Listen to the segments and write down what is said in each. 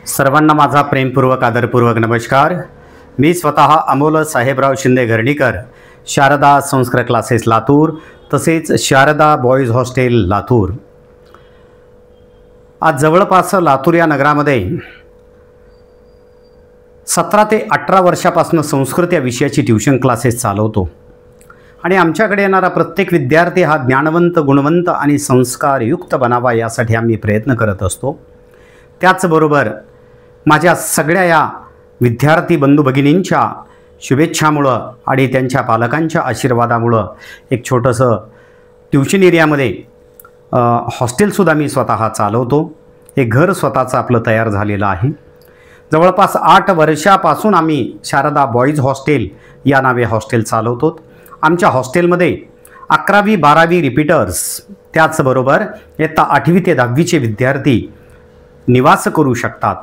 सर्वांना माझा प्रेमपूर्वक आदरपूर्वक नमस्कार। मी स्वतः अमोल साहेबराव शिंदे घरणीकर, शारदा संस्कृत क्लासेस लातूर तसेच शारदा बॉईज हॉस्टेल लातूर। आज जवळपास लातूर या नगरामध्ये 17 ते 18 वर्षापासून संस्कृत या विषयाची ट्यूशन क्लासेस चालवतो आणि आमच्याकडे येणारा प्रत्येक विद्यार्थी हा ज्ञानवंत, गुणवंत आणि संस्कारयुक्त बनावा यासाठी आम्ही प्रयत्न करत असतो। त्याचबरोबर माझ्या सगळ्या या विद्यार्थी बंधू भगिनींच्या शुभेच्छामुळं आणि त्यांच्या पालकांच्या आशीर्वादामुळं एक छोटंसं ट्यूशन एरियामध्ये हॉस्टेलसुद्धा मी स्वतः चालवतो। एक घर स्वतःचं आपलं तयार झालेलं आहे। जवळपास 8 वर्षापासून आम्ही शारदा बॉईज हॉस्टेल या नावे हॉस्टेल चालवतो। आमच्या हॉस्टेलमध्ये 11वी 12वी रिपीटर्स, त्याचबरोबर इयत्ता 8वी ते 10वीचे विद्यार्थी निवास करू शकतात।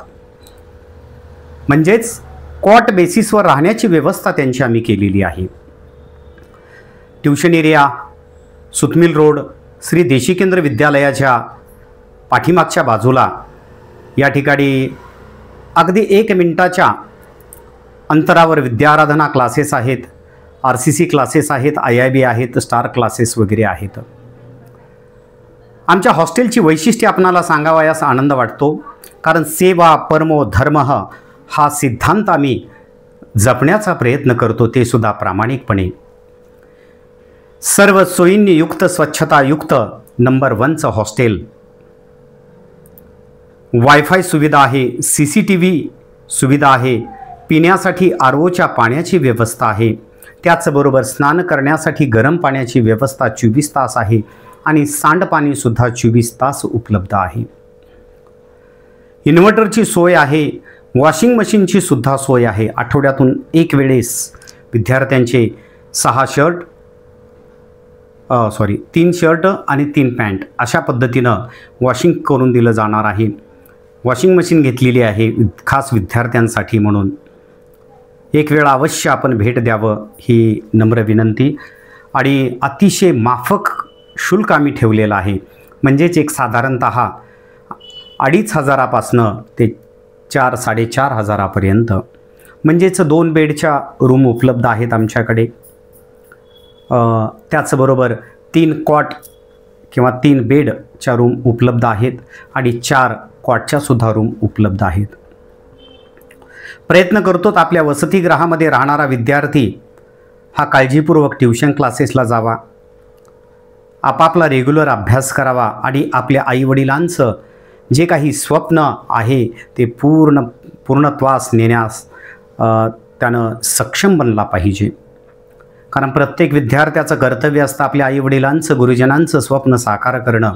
म्हणजेच कॉट बेसिसवर राहण्याची व्यवस्था त्यांची आम्ही केलेली आहे। ट्यूशन एरिया सुतमिल रोड श्री देशिकेंद्र विद्यालयाच्या पाठीमागच्या बाजूला या ठिकाणी अगदी 1 मिनिटाच्या अंतरावर विद्याराधना क्लासेस आहेत, RCC क्लासेस आहेत, IIB आहेत, स्टार क्लासेस वगैरे आहेत। आमच्या हॉस्टेलची वैशिष्ट्ये आपणाला सांगावयास आनंद वाटतो, कारण सेवा परमो धर्मः हा सिद्धांत आम्ही जपण्याचा प्रयत्न करतो, ते सुद्धा प्रामाणिकपणे। सर्व सोयींनी युक्त, स्वच्छतायुक्त नंबर 1चं हॉस्टेल। वायफाय सुविधा आहे, CCTV सुविधा आहे, पिण्यासाठी ROच्या पाण्याची व्यवस्था आहे, त्याचबरोबर स्नान करण्यासाठी गरम पाण्याची व्यवस्था 24 तास आहे आणि सांडपाणीसुद्धा 24 तास उपलब्ध आहे। इन्व्हर्टरची सोय आहे, वॉशिंग मशीनची सुद्धा सोय आहे। आठवड्यातून 1 वेळेस विद्यार्थ्यांचे 3 शर्ट आणि 3 पॅन्ट अशा पद्धतीनं वॉशिंग करून दिलं जाणार आहे। वॉशिंग मशीन घेतलेली आहे खास विद्यार्थ्यांसाठी म्हणून। एक वेळा अवश्य आपण भेट द्यावं ही नम्र विनंती। आणि अतिशय माफक शुल्क आम्ही ठेवलेलं आहे, म्हणजेच एक साधारणतः 2,500 ते 4,000-4,500पर्यंत। म्हणजेच 2 बेडच्या रूम उपलब्ध आहेत आमच्याकडे। त्याचबरोबर 3 कॉट किंवा 3 बेडच्या रूम उपलब्ध आहेत आणि 4 कॉटच्या सुद्धा रूम उपलब्ध आहेत। प्रयत्न करतो आपल्या वसतिगृहामध्ये राहणारा विद्यार्थी हा काळजीपूर्वक ट्यूशन क्लासेसला जावा, आपापला रेग्युलर अभ्यास करावा आणि आपल्या आईवडिलांचं जे काही स्वप्न आहे ते पूर्णत्वास नेण्यास त्यानं सक्षम बनला पाहिजे। कारण प्रत्येक विद्यार्थ्याचं कर्तव्य असतं आपल्या आईवडिलांचं, गुरुजनांचं स्वप्न साकार करणं।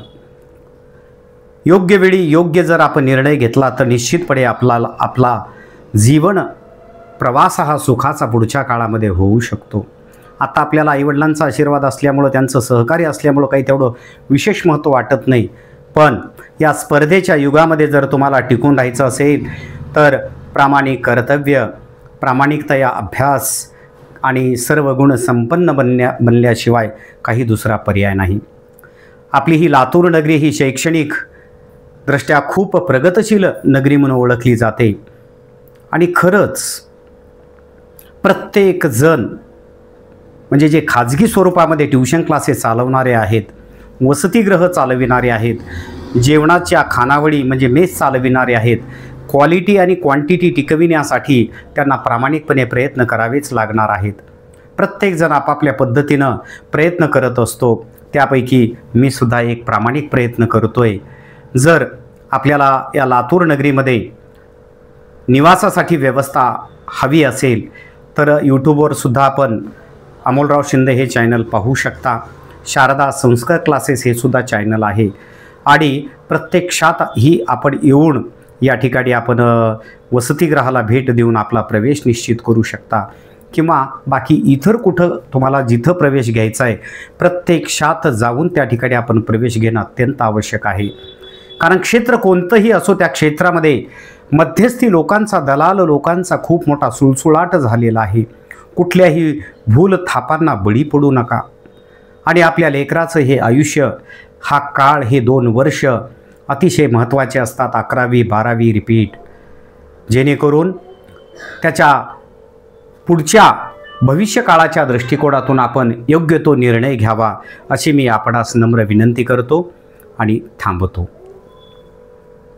योग्य वेळी योग्य जर आपण निर्णय घेतला तर निश्चितपणे आपला जीवन प्रवास हा सुखाचा पुढच्या काळामध्ये होऊ शकतो। आता आपल्याला आईवडिलांचा आशीर्वाद असल्यामुळं, त्यांचं सहकार्य असल्यामुळं काही तेवढं विशेष महत्त्व वाटत नाही, पण या स्पर्धेच्या युगामध्ये जर तुम्हाला टिकून राहायचं असेल तर प्रामाणिक कर्तव्य, प्रामाणिकता, अभ्यास आणि सर्व गुण संपन्न बनल्याशिवाय काही दुसरा पर्याय नाही। आपली ही लातूर नगरी ही शैक्षणिक दृष्ट्या खूप प्रगतशील नगरी म्हणून ओळखली जाते आणि खरंच प्रत्येक जण म्हणजे जे खाजगी स्वरूपामध्ये ट्यूशन क्लासेस चालवणारे आहेत, वसतिगृह चालविणारे आहेत, जेवणाच्या खानावळी म्हणजे मेस चालविणारे आहेत, क्वालिटी आणि क्वांटिटी टिकविण्यासाठी त्यांना प्रामाणिकपणे प्रयत्न करावेच लागणार आहेत। प्रत्येकजण आपापल्या पद्धतीनं प्रयत्न करत असतो, त्यापैकी मी सुद्धा एक प्रामाणिक प्रयत्न करतोय। जर आपल्याला या लातूर नगरीमध्ये निवासासाठी व्यवस्था हवी असेल तर यूट्यूबवर सुद्धा आपण अमोलराव शिंदे हे चॅनल पाहू शकता। शारदा संस्कृत क्लासेस हे सुद्धा चॅनल आहे आणि प्रत्यक्षात ही आपण येऊन या ठिकाणी आपण वसतिगृहाला भेट देऊन आपला प्रवेश निश्चित करू शकता, किंवा बाकी इतर कुठं तुम्हाला जिथं प्रवेश घ्यायचा आहे प्रत्यक्षात जाऊन त्या ठिकाणी आपण प्रवेश घेणं अत्यंत आवश्यक आहे। कारण क्षेत्र कोणतंही असो, त्या क्षेत्रामध्ये मध्यस्थी लोकांचा, दलाल लोकांचा खूप मोठा सुळसुळाट झालेला आहे। कुठल्याही भूल थापांना बळी पडू नका आणि आपल्या लेकराचं हे आयुष्य, हा काळ, हे 2 वर्ष अतिशय महत्त्वाचे असतात। 11वी 12वी रिपीट जेणेकरून त्याच्या पुढच्या भविष्यकाळाच्या दृष्टिकोनातून आपण योग्य तो निर्णय घ्यावा अशी मी आपणास नम्र विनंती करतो आणि थांबतो.